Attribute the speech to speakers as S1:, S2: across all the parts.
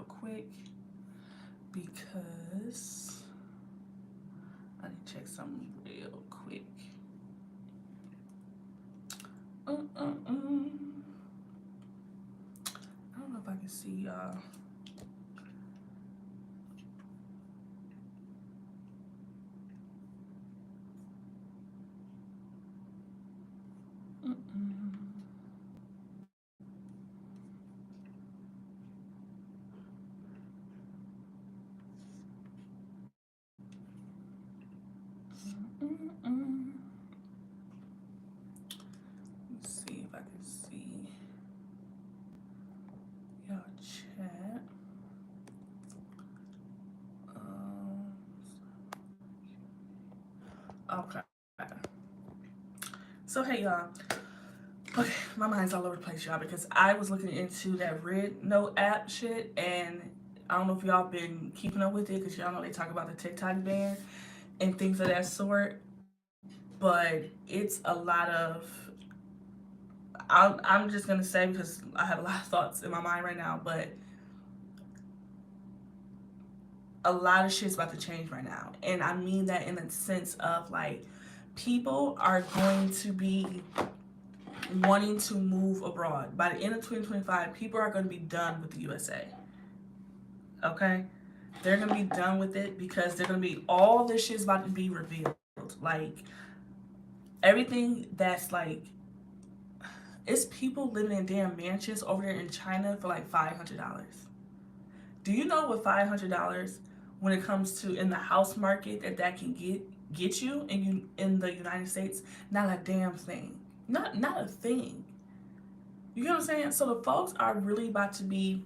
S1: quick because I need to check something real quick. I don't know if I can see y'all. Let's see if I can see y'all chat. Okay. So hey y'all. Okay, my mind's all over the place, y'all, because I was looking into that Red Note app shit, and I don't know if y'all been keeping up with it, because y'all know they talk about the TikTok ban and things of that sort. But it's a lot of. I'm just gonna say, because I have a lot of thoughts in my mind right now, but a lot of shit's about to change right now, and I mean that in the sense of like, people are going to be wanting to move abroad. By the end of 2025, people are going to be done with the USA. Okay? They're going to be done with it because they're going to be, all this shit's about to be revealed. Like, everything that's like, it's people living in damn mansions over there in China for like $500. Do you know what $500 when it comes to in the house market that can get you in the United States? Not a damn thing. Not a thing. You get what I'm saying? So the folks are really about to be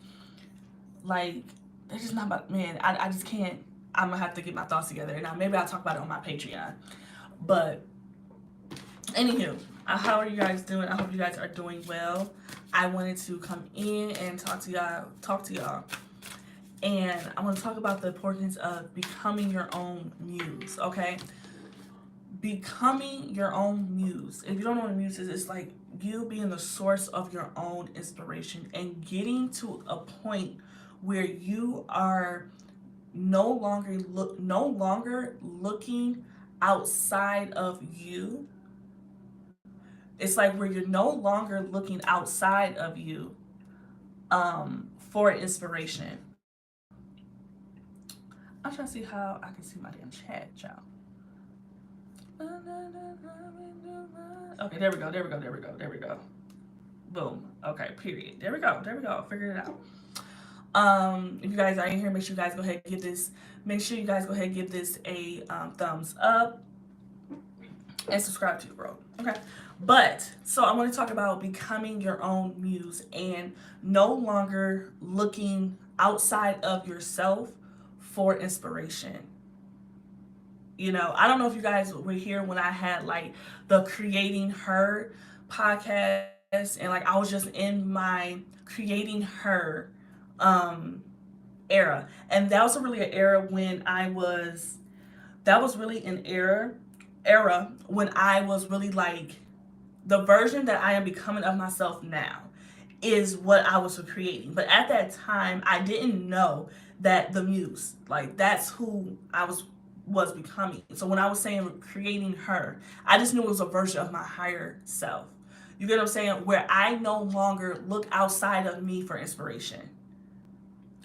S1: like, they're just not about, man, I just can't. I'm gonna have to get my thoughts together. Now maybe I'll talk about it on my Patreon. But anywho, how are you guys doing? I hope you guys are doing well. I wanted to come in and talk to y'all. And I want to talk about the importance of becoming your own muse, okay? Becoming your own muse. If you don't know what a muse is, it's like you being the source of your own inspiration and getting to a point where you are no longer looking outside of you. It's like where you're no longer looking outside of you for inspiration. I'm trying to see how I can see my damn chat, y'all. Okay, there we go. Boom. Okay, period. There we go. Figured it out. If you guys are in here, make sure you guys go ahead and give this. Make sure you guys go ahead and give this a thumbs up and subscribe to the bro. Okay. But so I want to talk about becoming your own muse and no longer looking outside of yourself for inspiration. You know, I don't know if you guys were here when I had like the Creating Her podcast, and like I was just in my Creating Her era. And that was really an era when that was really an era when I was really like, the version that I am becoming of myself now is what I was creating. But at that time, I didn't know that the muse, like that's who I was becoming. So when I was saying Creating Her, I just knew it was a version of my higher self. You get what I'm saying? Where I no longer look outside of me for inspiration.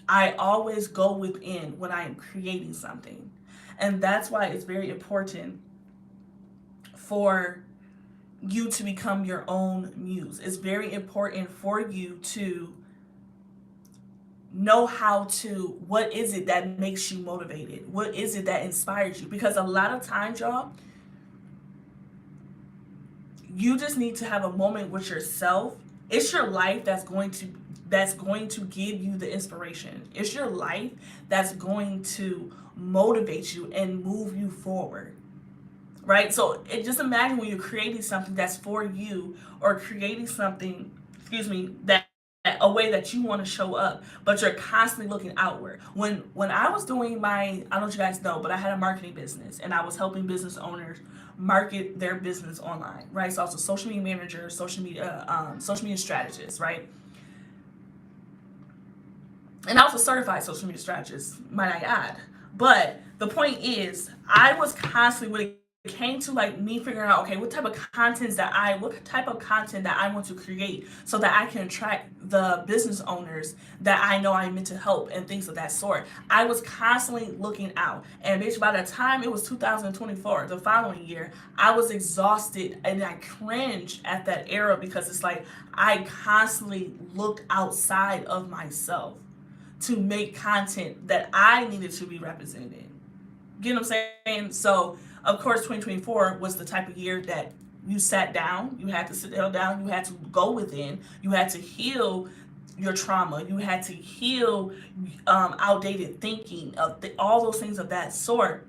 S1: I always go within when I am creating something. And that's why it's very important for you to become your own muse. It's very important for you to know what is it that makes you motivated? What is it that inspires you? Because a lot of times, y'all, you just need to have a moment with yourself. It's your life that's going to give you the inspiration. It's your life that's going to motivate you and move you forward. Right? So just imagine when you're creating something that's for you, or creating something, that a way that you want to show up, but you're constantly looking outward. When I was doing I don't know if you guys know, but I had a marketing business and I was helping business owners market their business online, right? So I was a social media manager, social media strategist, right? And I was a certified social media strategist, might I add. But the point is, I was constantly, when it came to like me figuring out, okay, what type of content that I want to create so that I can attract the business owners that I know I'm meant to help and things of that sort. I was constantly looking out. And bitch, by the time it was 2024, the following year, I was exhausted and I cringed at that era because it's like I constantly looked outside of myself to make content that I needed to be represented. You know what I'm saying? So, of course, 2024 was the type of year that you sat down, you had to sit down, you had to go within, you had to heal your trauma, you had to heal outdated thinking, all those things of that sort.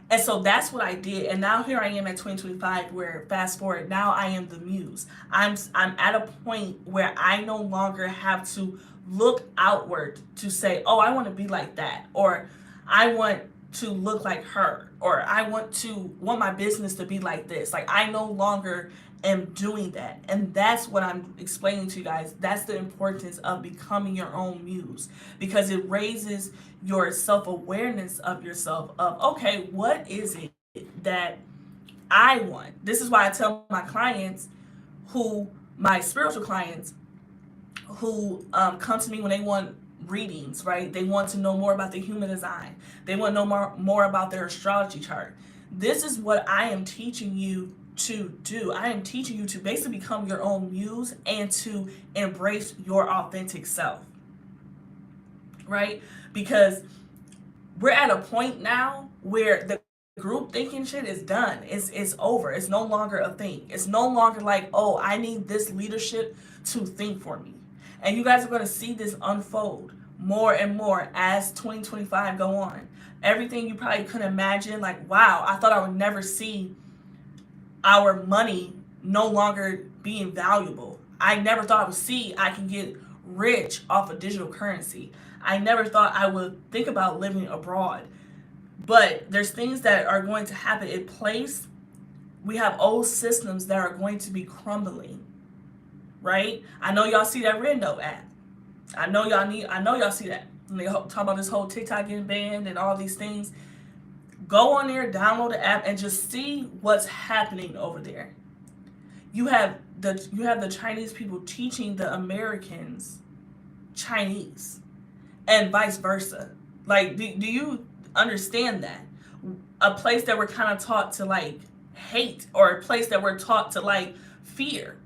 S1: And so that's what I did. And now here I am at 2025 where fast forward, now I am the muse. I'm at a point where I no longer have to look outward to say, "Oh, I want to be like that," or "I want to look like her," or "I want my business to be like this." Like I no longer am doing that. And that's what I'm explaining to you guys. That's the importance of becoming your own muse, because it raises your self-awareness of yourself of, okay, what is it that I want? This is why I tell my clients, my spiritual clients who come to me when they want readings, right? They want to know more about the human design. They want to know more about their astrology chart. This is what I am teaching you to do. I am teaching you to basically become your own muse and to embrace your authentic self, right? Because we're at a point now where the group thinking shit is done. It's over. It's no longer a thing. It's no longer like, oh, I need this leadership to think for me. And you guys are going to see this unfold more and more as 2025 go on. Everything you probably couldn't imagine, like, wow, I thought I would never see our money no longer being valuable. I never thought I would see I can get rich off of digital currency. I never thought I would think about living abroad. But there's things that are going to happen in place. We have old systems that are going to be crumbling, right? I know y'all see that Rendo app. I know y'all see that. When they talk about this whole TikTok getting banned and all these things. Go on there, download the app, and just see what's happening over there. You have the Chinese people teaching the Americans Chinese, and vice versa. Like, do you understand that? A place that we're kind of taught to like hate, or a place that we're taught to like fear,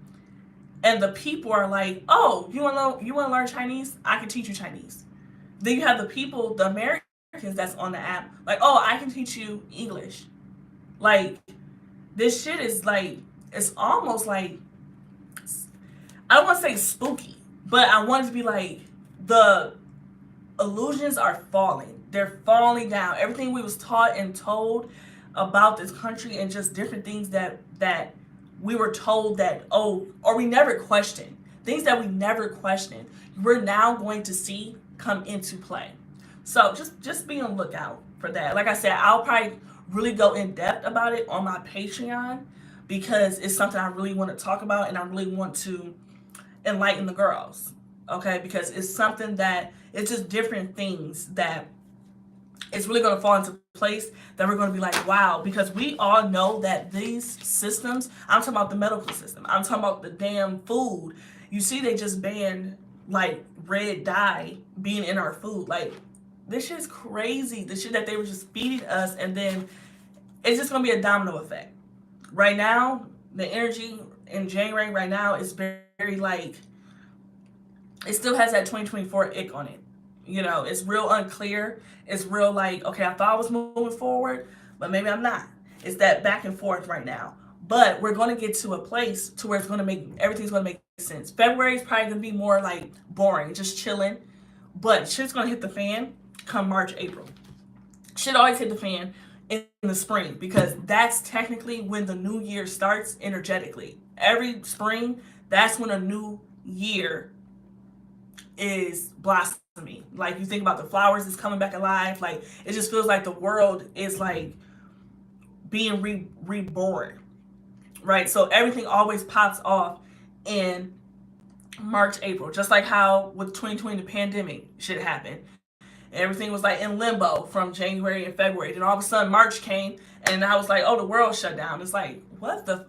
S1: and the people are like, "Oh, you want to learn Chinese? I can teach you Chinese." Then you have the people, the Americans that's on the app, like, "Oh, I can teach you English." Like, this shit is like, it's almost like, I don't want to say spooky, but I want it to be like, the illusions are falling. They're falling down. Everything we was taught and told about this country, and just different things that we were told that, oh, or we never questioned. Things that we never questioned, we're now going to see come into play. So just be on the lookout for that. Like I said, I'll probably really go in depth about it on my Patreon, because it's something I really want to talk about, and I really want to enlighten the girls. Okay, because it's something that, it's just different things that it's really going to fall into place, that we're going to be like, wow, because we all know that these systems, I'm talking about the medical system, I'm talking about the damn food. You see, they just banned like red dye being in our food. Like, this shit's crazy. The shit that they were just feeding us, and then it's just going to be a domino effect. Right now, the energy in January right now is very like, it still has that 2024 ick on it. You know, it's real unclear. It's real like, okay, I thought I was moving forward, but maybe I'm not. It's that back and forth right now. But we're going to get to a place to where everything's going to make sense. February is probably going to be more like boring, just chilling. But shit's going to hit the fan come March, April. Shit always hit the fan in the spring, because that's technically when the new year starts energetically. Every spring, that's when a new year is blossoming. Like, you think about the flowers is coming back alive. Like, it just feels like the world is like being reborn, right? So everything always pops off in March, April, just like how with 2020 the pandemic shit happened. Everything was like in limbo from January and February. Then all of a sudden March came and I was like, oh, the world shut down. It's like, what the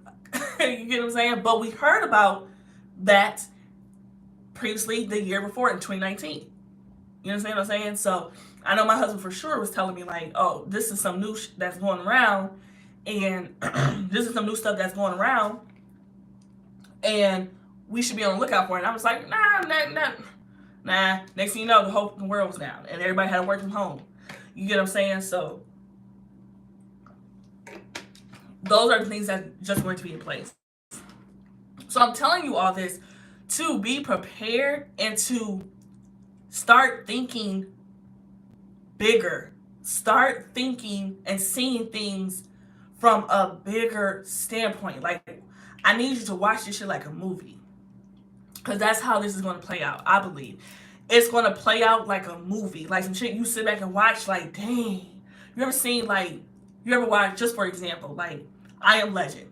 S1: you get what I'm saying? But we heard about that previously the year before in 2019. You understand what I'm saying? So I know my husband for sure was telling me like, oh, this is some new that's going around, and this is some new stuff that's going around, and we should be on the lookout for it. And I was like, nah. Next thing you know, the whole world was down, and everybody had to work from home. You get what I'm saying? So those are the things that just going to be in place. So I'm telling you all this to be prepared and to start thinking bigger. Start thinking and seeing things from a bigger standpoint. Like, I need you to watch this shit like a movie. Because that's how this is going to play out, I believe. It's going to play out like a movie. Like some shit you sit back and watch, like, dang. You ever seen, like, you ever watch, just for example, like, I Am Legend.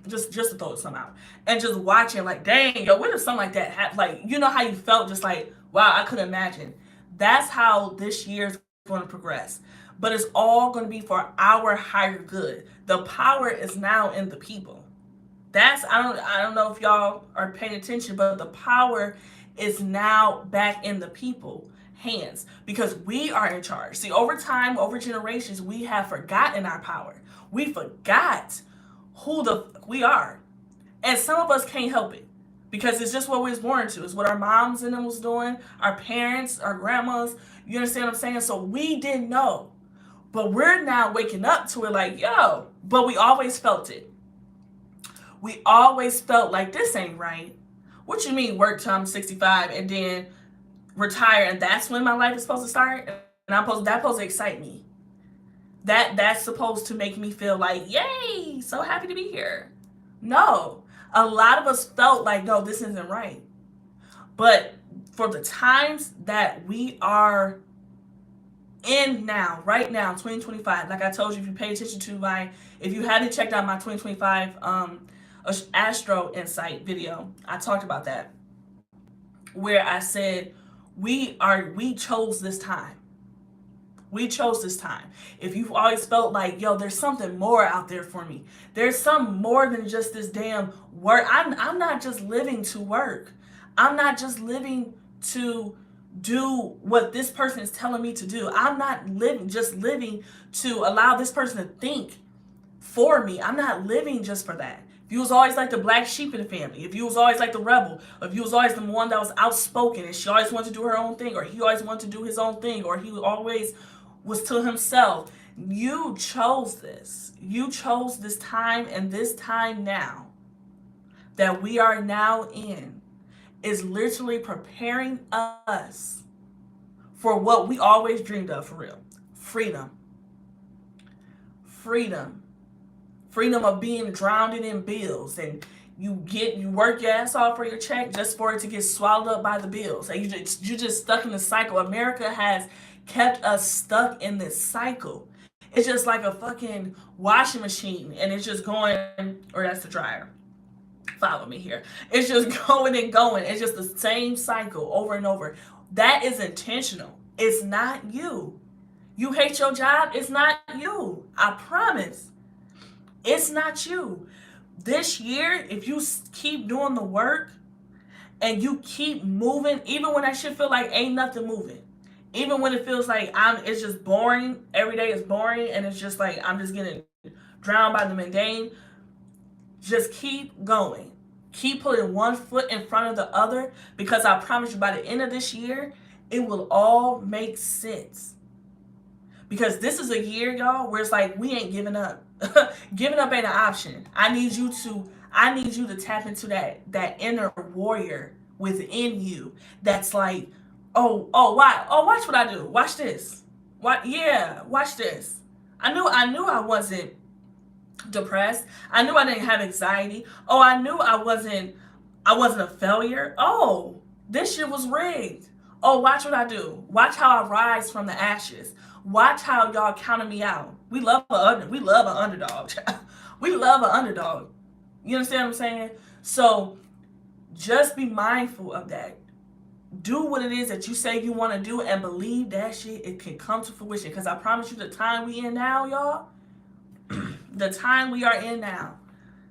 S1: Just to throw some out. And just watching, like, dang, yo, what if something like that happened? Like, you know how you felt, just like, wow, I couldn't imagine. That's how this year's going to progress. But it's all going to be for our higher good. The power is now in the people. That's, I don't know if y'all are paying attention, but the power is now back in the people hands because we are in charge. See, over time, over generations, we have forgotten our power. We forgot who we are. And some of us can't help it because it's just what we was born to. It's what our moms and them was doing, our parents, our grandmas. You understand what I'm saying? So we didn't know. But we're now waking up to it like, yo, but we always felt it. We always felt like this ain't right. What you mean work till I'm 65 and then retire and that's when my life is supposed to start? And that's supposed to excite me. That's supposed to make me feel like, yay, so happy to be here. No. A lot of us felt like, no, this isn't right. But for the times that we are in now, right now, 2025, like I told you, if you pay attention to if you hadn't checked out my 2025 Astro Insight video, I talked about that, where I said we chose this time. We chose this time. If you've always felt like, yo, there's something more out there for me. There's some more than just this damn work. I'm not just living to work. I'm not just living to do what this person is telling me to do. I'm not living to allow this person to think for me. I'm not living just for that. If you was always like the black sheep in the family, if you was always like the rebel, if you was always the one that was outspoken and she always wanted to do her own thing, or he always wanted to do his own thing, or he always was to himself, you chose this. You chose this time, and this time now that we are now in is literally preparing us for what we always dreamed of, for real. Freedom. Freedom. Freedom of being drowned in bills, and you work your ass off for your check just for it to get swallowed up by the bills. And you just stuck in the cycle. America has kept us stuck in this cycle. It's just like a fucking washing machine, and it's just going, or that's the dryer. Follow me here. It's just going and going. It's just the same cycle over and over. That is intentional. It's not you. You hate your job. It's not you. I promise. It's not you. This year, if you keep doing the work and you keep moving, even when that shit feel like ain't nothing moving, even when it feels like it's just boring, every day is boring, and it's just like I'm just getting drowned by the mundane, just keep going. Keep putting one foot in front of the other, because I promise you by the end of this year, it will all make sense. Because this is a year, y'all, where it's like we ain't giving up. Giving up ain't an option. I need you to tap into that inner warrior within you that's like, watch what I do. Watch this. Watch this. I knew I wasn't depressed. I knew I didn't have anxiety. Oh, I knew I wasn't a failure. Oh, this shit was rigged. Oh, watch what I do. Watch how I rise from the ashes. Watch how y'all counted me out. We love an underdog. We love an underdog. You understand what I'm saying? So Just be mindful of that. Do what it is that you say you want to do and believe that shit, it can come to fruition. Because I promise you, the time we in now, y'all, the time we are in now,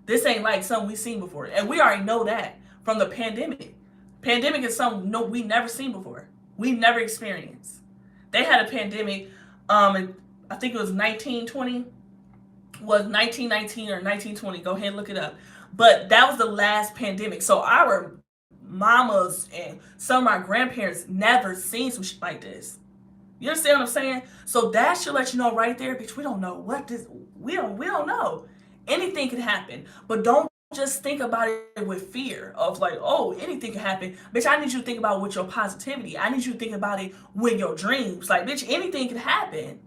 S1: this ain't like something we've seen before. And we already know that from the pandemic. Pandemic is something we never seen before. We never experienced. They had a pandemic, I think it was 1920, was 1919 or 1920. Go ahead and look it up. But that was the last pandemic. So our mamas and some of my grandparents never seen some shit like this. You understand what I'm saying? So that should let you know right there, bitch, we don't know what this, we don't know. Anything can happen. But don't just think about it with fear of like, oh, anything can happen. Bitch, I need you to think about it with your positivity. I need you to think about it with your dreams. Like, bitch, anything can happen.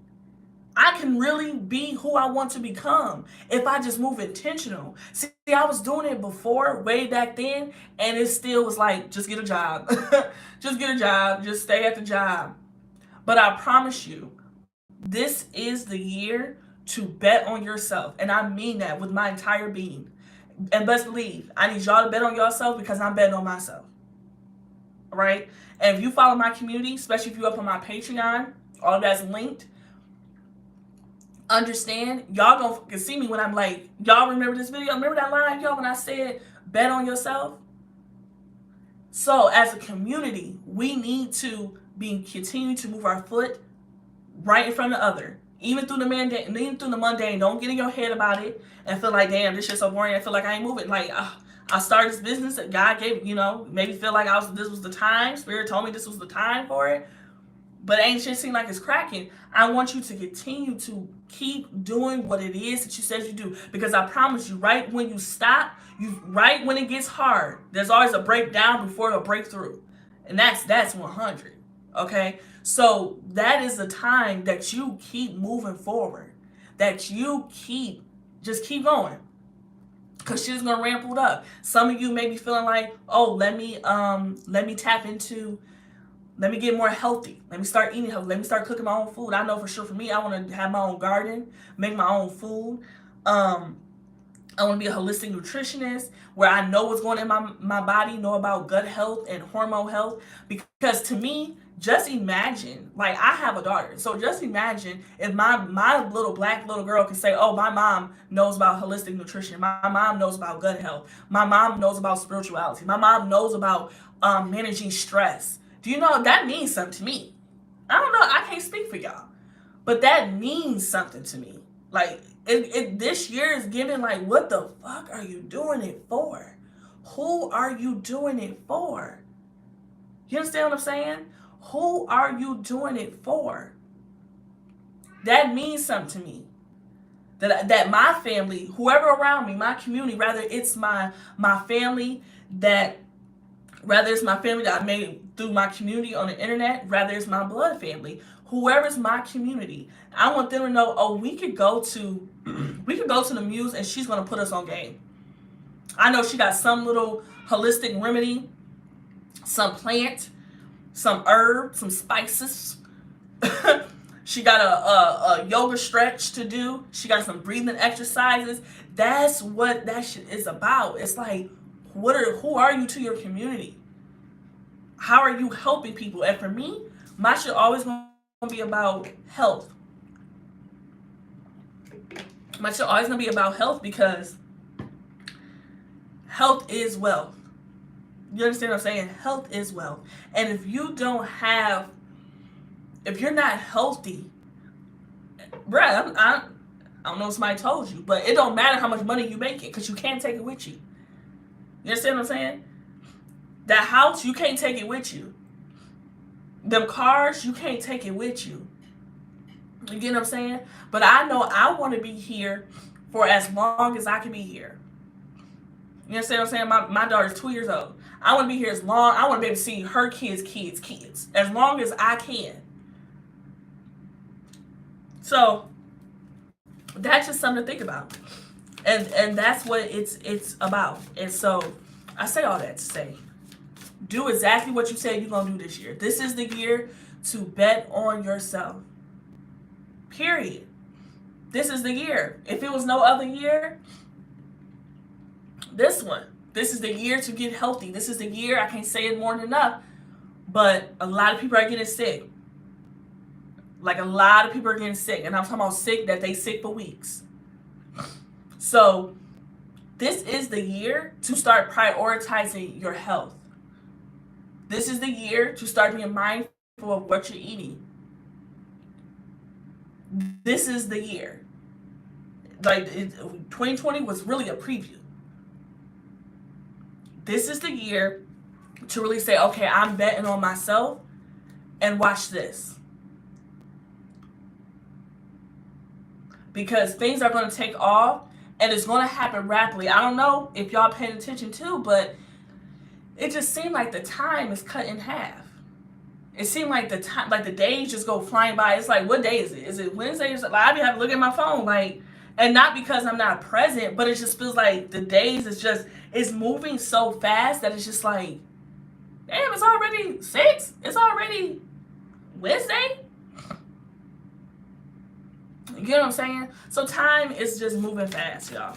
S1: I can really be who I want to become if I just move intentional. See, I was doing it before, way back then, and it still was like, just get a job. Just get a job. Just stay at the job. But I promise you, this is the year to bet on yourself. And I mean that with my entire being. And best believe, I need y'all to bet on yourself because I'm betting on myself. All right? And if you follow my community, especially if you're up on my Patreon, all that's linked, understand, y'all gonna see me when I'm like, y'all remember this video? Remember that line, y'all, when I said bet on yourself? So as a community, we need to continue to move our foot right in front of the other. Even through the mundane, don't get in your head about it and feel like, damn, this shit's so boring. I feel like I ain't moving. Like, I started this business that God gave, maybe feel like this was the time. Spirit told me this was the time for it. But ain't shit seem like it's cracking. I want you to continue to keep doing what it is that you said you do. Because I promise you, right when you stop, right when it gets hard, there's always a breakdown before a breakthrough. And that's 100. Okay? So that is the time that you keep moving forward. That you just keep going. Because shit's gonna ramp it up. Some of you may be feeling like, oh, let me tap into, let me get more healthy. Let me start eating healthy. Let me start cooking my own food. I know for sure for me, I want to have my own garden, make my own food. I want to be a holistic nutritionist where I know what's going on in my body, know about gut health and hormone health. Because to me, just imagine, like, I have a daughter. So just imagine if my little black little girl can say, oh, my mom knows about holistic nutrition. My mom knows about gut health. My mom knows about spirituality. My mom knows about managing stress. Do you know that means something to me? I don't know. I can't speak for y'all. But that means something to me. Like, this year is giving, like, what the fuck are you doing it for? Who are you doing it for? You understand what I'm saying? Who are you doing it for? That means something to me. That my family, whoever around me, my community, rather it's my family that I made through my community on the internet, rather it's my blood family, whoever's my community, I want them to know, oh, we could go to the Muse and she's gonna put us on game. I know she got some little holistic remedy, some plant, some herb, some spices. She got a yoga stretch to do. She got some breathing exercises. That's what that shit is about. It's like, who are you to your community? How are you helping people? And for me, my shit always gonna be about health. My shit always gonna be about health because health is wealth. You understand what I'm saying? Health is wealth. And if you're not healthy, bruh, I don't know if somebody told you, but it don't matter how much money you make it because you can't take it with you. You understand what I'm saying? That house, you can't take it with you. Them cars, you can't take it with you. You get what I'm saying? But I know I want to be here for as long as I can be here. You understand what I'm saying? My daughter's 2 years old. I want to be here as long. I want to be able to see her kids, as long as I can. So that's just something to think about. And that's what it's about. And so I say all that to say, do exactly what you said you're going to do this year. This is the year to bet on yourself. Period. This is the year. If it was no other year, this one. This is the year to get healthy. This is the year, I can't say it more than enough, but a lot of people are getting sick. Like, a lot of people are getting sick. And I'm talking about sick that they sick for weeks. So this is the year to start prioritizing your health. This is the year to start being mindful of what you're eating. This is the year. Like, 2020 was really a preview. This is the year to really say, okay, I'm betting on myself, and watch this. Because things are going to take off, and it's going to happen rapidly. I don't know if y'all paying attention too, but it just seemed like the time is cut in half. It seemed like the time, like the days just go flying by. It's like, what day is it? Is it Wednesday? Like, I be having to look at my phone, like, and not because I'm not present, but it just feels like the days is just, it's moving so fast that it's just like, damn, it's already 6. It's already Wednesday. You get what I'm saying? So time is just moving fast, y'all.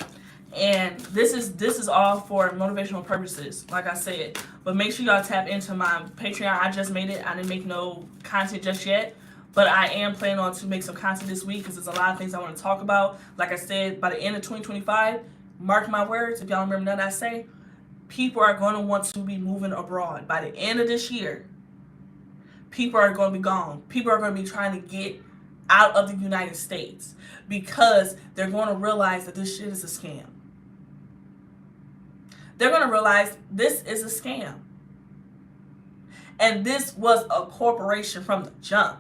S1: And this is all for motivational purposes, like I said. But make sure y'all tap into my Patreon. I just made it. I didn't make no content just yet. But I am planning on to make some content this week because there's a lot of things I want to talk about. Like I said, by the end of 2025, mark my words, if y'all remember nothing I say, people are going to want to be moving abroad. By the end of this year, people are going to be gone. People are going to be trying to get out of the United States because they're going to realize that this shit is a scam. They're going to realize this is a scam. And this was a corporation from the jump.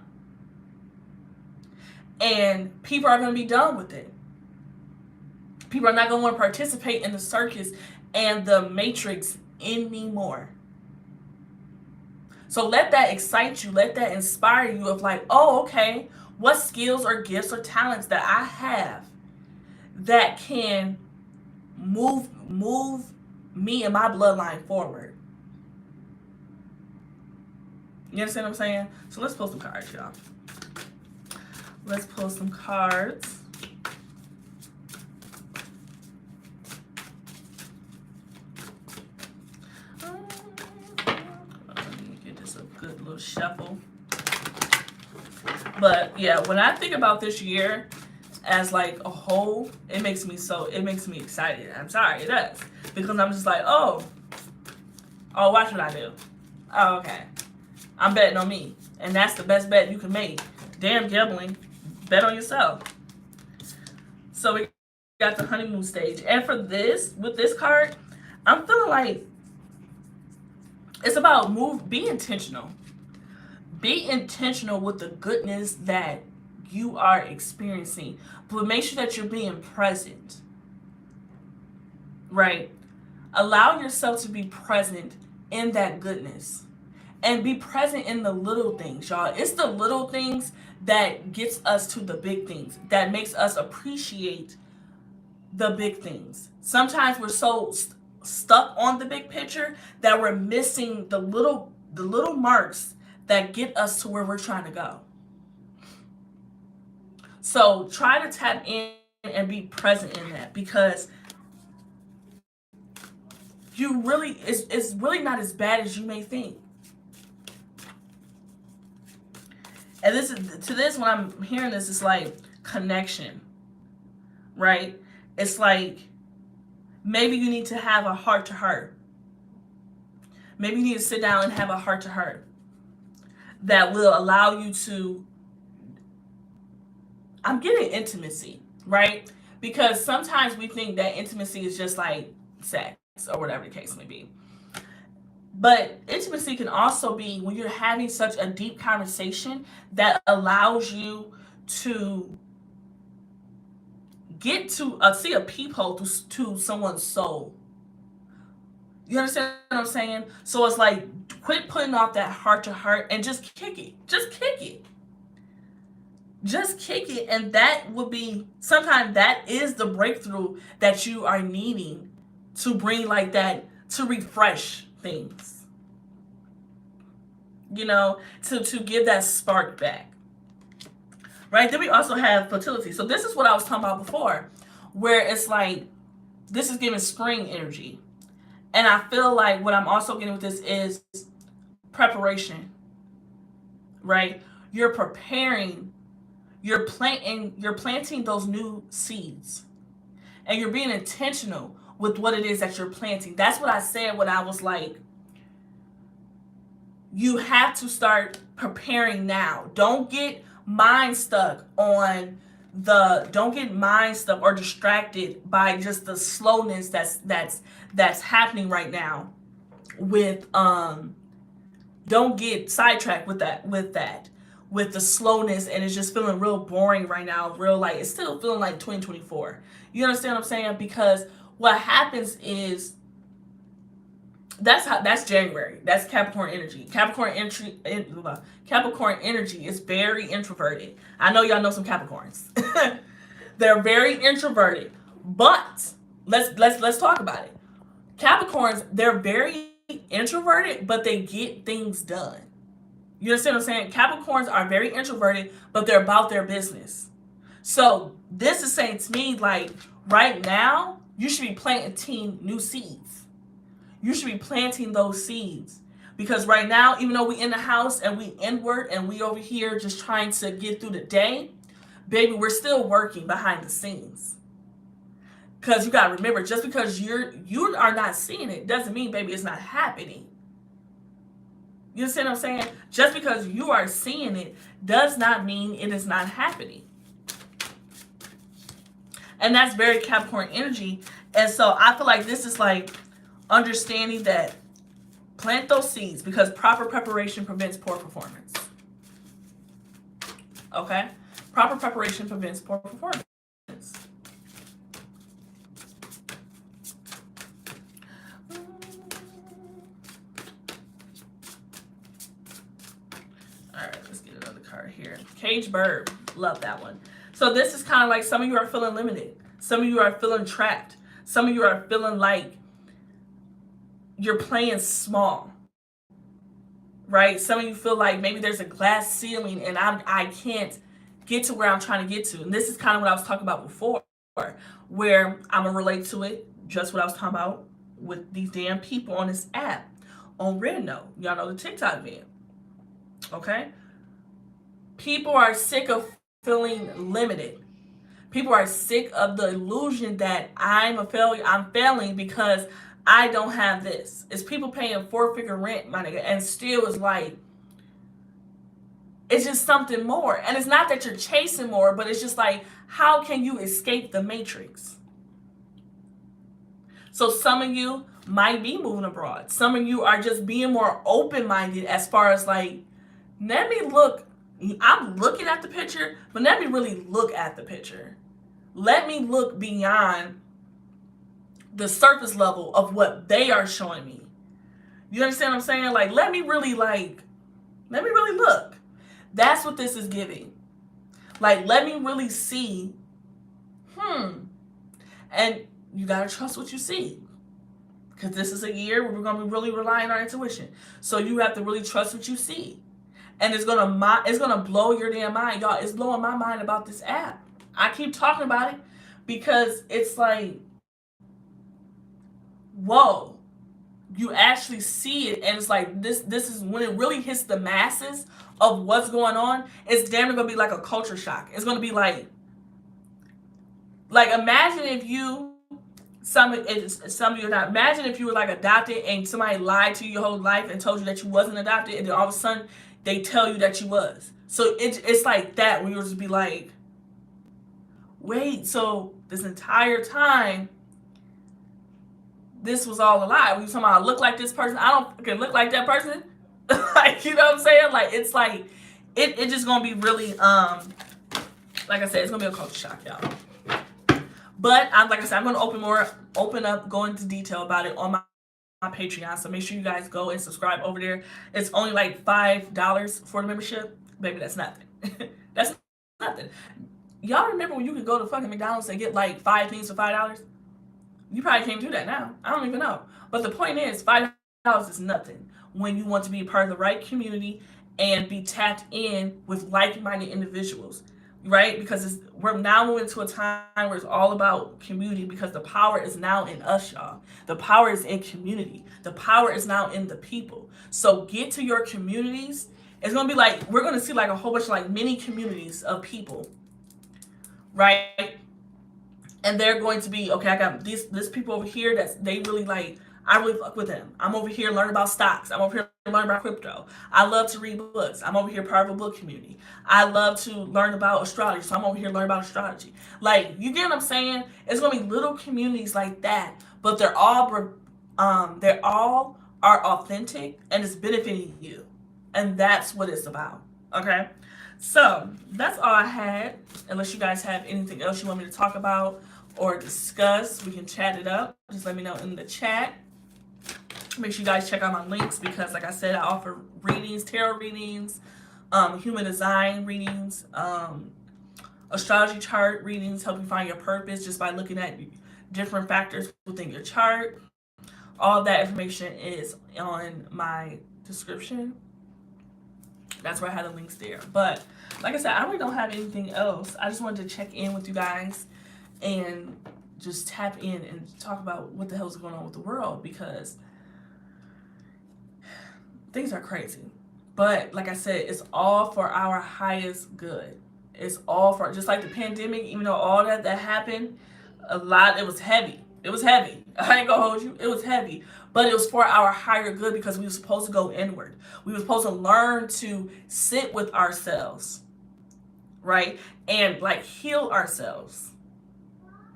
S1: And people are going to be done with it. People are not going to want to participate in the circus and the matrix anymore. So let that excite you. Let that inspire you of like, oh, okay, what skills or gifts or talents that I have that can move me and my bloodline forward. You understand what I'm saying? So let's pull some cards, y'all. Let's pull some cards. Let me get this a good little shuffle. But yeah, when I think about this year as like a whole, it makes me excited. I'm sorry, it does. Because I'm just like, oh, watch what I do. Oh, okay. I'm betting on me. And that's the best bet you can make. Damn gambling. Bet on yourself. So we got the honeymoon stage. And for this, with this card, I'm feeling like it's about be intentional. Be intentional with the goodness that you are experiencing. But make sure that you're being present. Right? Allow yourself to be present in that goodness. And be present in the little things, y'all. It's the little things that gets us to the big things. That makes us appreciate the big things. Sometimes we're so stuck on the big picture that we're missing the little marks that get us to where we're trying to go. So try to tap in and be present in that, because it's really not as bad as you may think. And when I'm hearing this, it's like connection, right? It's like maybe you need to have a heart-to-heart. Maybe you need to sit down and have a heart-to-heart that will allow you to, I'm getting intimacy, right? Because sometimes we think that intimacy is just like sex or whatever the case may be. But intimacy can also be when you're having such a deep conversation that allows you to get to see a peephole to someone's soul. You understand what I'm saying? So it's like, quit putting off that heart to heart and just kick it. Just kick it. Just kick it. And that would be, sometimes that is the breakthrough that you are needing to bring like that, to refresh things. You know, to give that spark back. Right? Then we also have fertility. So this is what I was talking about before, where it's like, this is giving spring energy. And I feel like what I'm also getting with this is preparation, right? You're preparing, you're planting those new seeds, and you're being intentional with what it is that you're planting. That's what I said when I was like, you have to start preparing now. Don't get mind stuck or distracted by just the slowness that's happening right now with don't get sidetracked with with the slowness, and it's just feeling real boring right now, real like it's still feeling like 2024. You understand what I'm saying? Because what happens is that's January. That's Capricorn energy. Capricorn energy is very introverted. I know y'all know some Capricorns. They're very introverted, but let's talk about it. Capricorns, they're very introverted, but they get things done. You understand what I'm saying? Capricorns are very introverted, but they're about their business. So this is saying to me, like, right now, you should be planting new seeds. You should be planting those seeds. Because right now, even though we in the house and we inward and we over here just trying to get through the day, baby, we're still working behind the scenes. Because you got to remember, just because you are not seeing it doesn't mean, baby, it's not happening. You understand what I'm saying? Just because you are seeing it does not mean it is not happening. And that's very Capricorn energy. And so I feel like this is like understanding that plant those seeds, because proper preparation prevents poor performance. Okay? Proper preparation prevents poor performance. Alright, let's get another card here. Cage Bird. Love that one. So this is kind of like some of you are feeling limited. Some of you are feeling trapped. Some of you are feeling like you're playing small, right? Some of you feel like maybe there's a glass ceiling and I can't get to where I'm trying to get to. And this is kind of what I was talking about before, where I'm going to relate to it, just what I was talking about with these damn people on this app, on Red Note. Y'all know the TikTok video, okay? People are sick of feeling limited. People are sick of the illusion that I'm a failure. I'm failing because I don't have this. It's people paying 4-figure rent, my nigga, and still is like, it's just something more. And it's not that you're chasing more, but it's just like, how can you escape the matrix? So some of you might be moving abroad. Some of you are just being more open-minded as far as like, let me look. I'm looking at the picture, but let me really look at the picture. Let me look beyond the surface level of what they are showing me. You understand what I'm saying? Like, let me really look. That's what this is giving. Like, let me really see. And you got to trust what you see. Because this is a year where we're going to be really relying on our intuition. So you have to really trust what you see. And it's gonna blow your damn mind. Y'all, it's blowing my mind about this app. I keep talking about it because it's like, whoa, you actually see it, and it's like this is when it really hits the masses of what's going on. It's damn near gonna be like a culture shock. It's gonna be like imagine if you some of you are not. Imagine if you were like adopted and somebody lied to you your whole life and told you that you wasn't adopted, and then all of a sudden they tell you that you was. So it's like that, where you'll just be like, wait, so this entire time, this was all a lie. When you talking about I look like this person, I don't fucking look like that person. Like, you know what I'm saying? Like, it's like, it's just gonna be really, like I said, it's gonna be a culture shock, y'all. But like I said, I'm gonna open up, go into detail about it on my Patreon. So make sure you guys go and subscribe over there. It's only like $5 for the membership. Baby, that's nothing. That's nothing. Y'all remember when you could go to fucking McDonald's and get like 5 things for $5? You probably can't do that now. I don't even know. But the point is, $5 is nothing when you want to be part of the right community and be tapped in with like-minded individuals. right? Because we're now moving to a time where it's all about community, because the power is now in us, y'all. The power is in community. The power is now in the people. So get to your communities. It's gonna be like, we're gonna see like a whole bunch of like mini communities of people, right? And they're going to be, okay, I got this people over here that's they really like, I really fuck with them. I'm over here learning about stocks. I'm over here learning about crypto. I love to read books. I'm over here part of a book community. I love to learn about astrology, so I'm over here learning about astrology. Like, you get what I'm saying? It's gonna be little communities like that, but they're all are authentic and it's benefiting you, and that's what it's about. Okay, so that's all I had. Unless you guys have anything else you want me to talk about or discuss, we can chat it up. Just let me know in the chat. Make sure you guys check out my links, because like I said, I offer readings, tarot readings, human design readings, astrology chart readings, help you find your purpose just by looking at different factors within your chart. All that information is on my description. That's where I had the links there. But like I said, I really don't have anything else. I just wanted to check in with you guys and just tap in and talk about what the hell is going on with the world, because things are crazy. But like I said, it's all for our highest good. It's all for, just like the pandemic, even though all that happened, it was heavy. It was heavy. I ain't gonna hold you. It was heavy. But it was for our higher good, because we were supposed to go inward. We were supposed to learn to sit with ourselves, right? And like heal ourselves.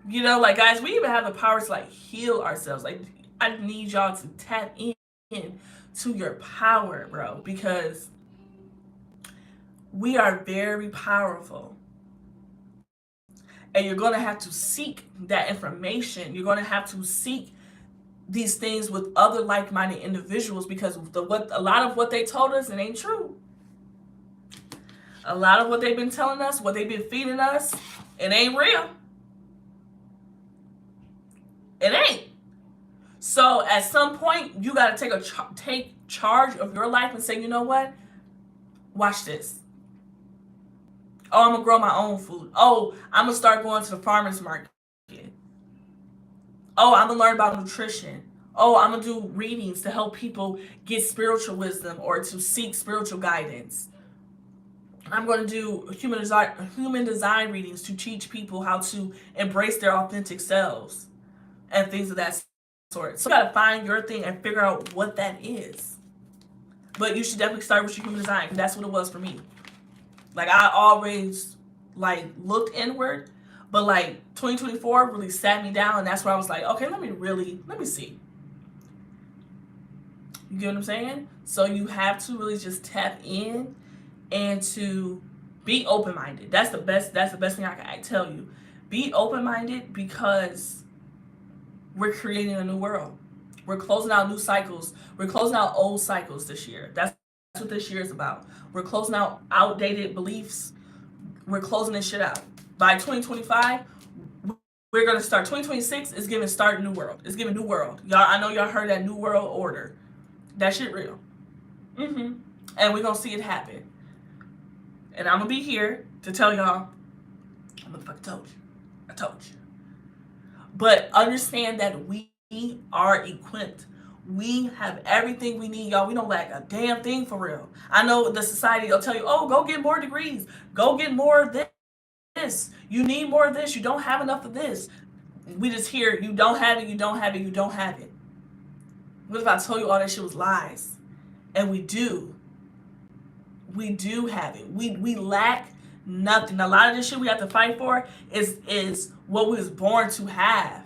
S1: You know, like, guys, we even have the power to like heal ourselves. Like, I need y'all to tap in to your power, bro, because we are very powerful. And you're going to have to seek that information. You're going to have to seek these things with other like-minded individuals, because a lot of what they told us, it ain't true. A lot of what they've been telling us, what they've been feeding us, it ain't real. It ain't. So at some point, you got to take charge of your life and say, you know what? Watch this. Oh, I'm going to grow my own food. Oh, I'm going to start going to the farmer's market. Oh, I'm going to learn about nutrition. Oh, I'm going to do readings to help people get spiritual wisdom or to seek spiritual guidance. I'm going to do human design readings to teach people how to embrace their authentic selves and things of that sort. So you got to find your thing and figure out what that is. But you should definitely start with your human design. That's what it was for me. Like, I always like looked inward, but like 2024 really sat me down, and that's where I was like, okay, let me see. You get what I'm saying? So you have to really just tap in and to be open-minded. That's the best thing I can tell you. Be open-minded, because we're creating a new world. We're closing out new cycles. We're closing out old cycles this year. That's what this year is about. We're closing out outdated beliefs. We're closing this shit out. By 2025, we're going to start. 2026 is giving start a new world. It's giving new world. Y'all, I know y'all heard that new world order. That shit real. And we're going to see it happen. And I'm going to be here to tell y'all, I motherfucking told you. I told you. But understand that we are equipped. We have everything we need, y'all. We don't lack a damn thing, for real. I know the society will tell you, oh, go get more degrees. Go get more of this. You need more of this. You don't have enough of this. We just hear, you don't have it, you don't have it, you don't have it. What if I told you all that shit was lies? And we do. We do have it. We lack nothing. A lot of this shit we have to fight for is what we was born to have.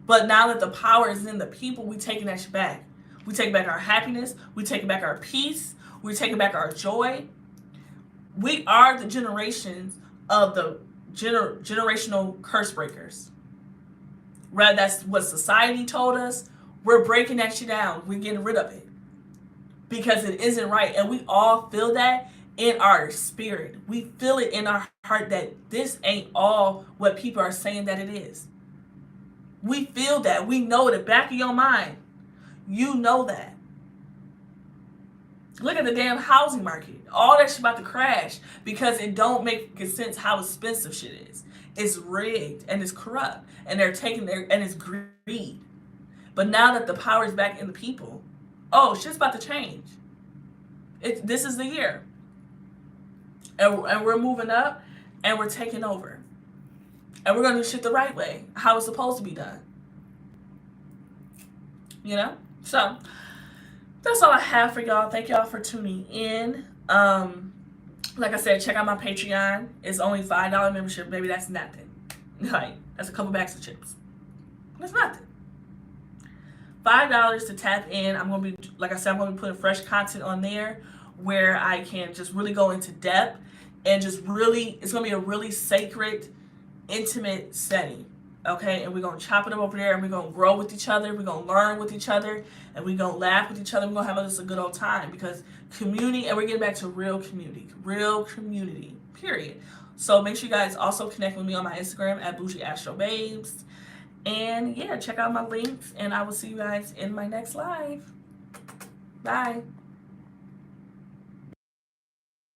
S1: But now that the power is in the people, we taking that shit back. We take back our happiness. We take back our peace. We take back our joy. We are the generations of the generational curse breakers. Rather, that's what society told us. We're breaking that shit down. We're getting rid of it. Because it isn't right. And we all feel that in our spirit. We feel it in our heart that this ain't all what people are saying that it is. We feel that. We know it. The back of your mind. You know that. Look at the damn housing market. All that shit about to crash because it don't make sense how expensive shit is. It's rigged and it's corrupt, and they're taking their, and it's greed. But now that the power is back in the people, oh, shit's about to change. This is the year, and we're moving up, and we're taking over, and we're gonna do shit the right way, how it's supposed to be done. You know, so that's all I have for y'all. Thank y'all for tuning in. Like I said, check out my Patreon. It's only $5 membership. Maybe that's nothing. Like, that's a couple bags of chips. That's nothing. $5 to tap in. I'm gonna be, like I said, I'm gonna be putting fresh content on there where I can just really go into depth and just really, it's gonna be a really sacred, intimate setting. Okay, and we're gonna chop it up over there, and we're gonna grow with each other, we're gonna learn with each other, and we're gonna laugh with each other. We're gonna have just a good old time, because community, and we're getting back to real community, period. So make sure you guys also connect with me on my Instagram at Bougie Astro Babes. And yeah, check out my links, and I will see you guys in my next live. Bye.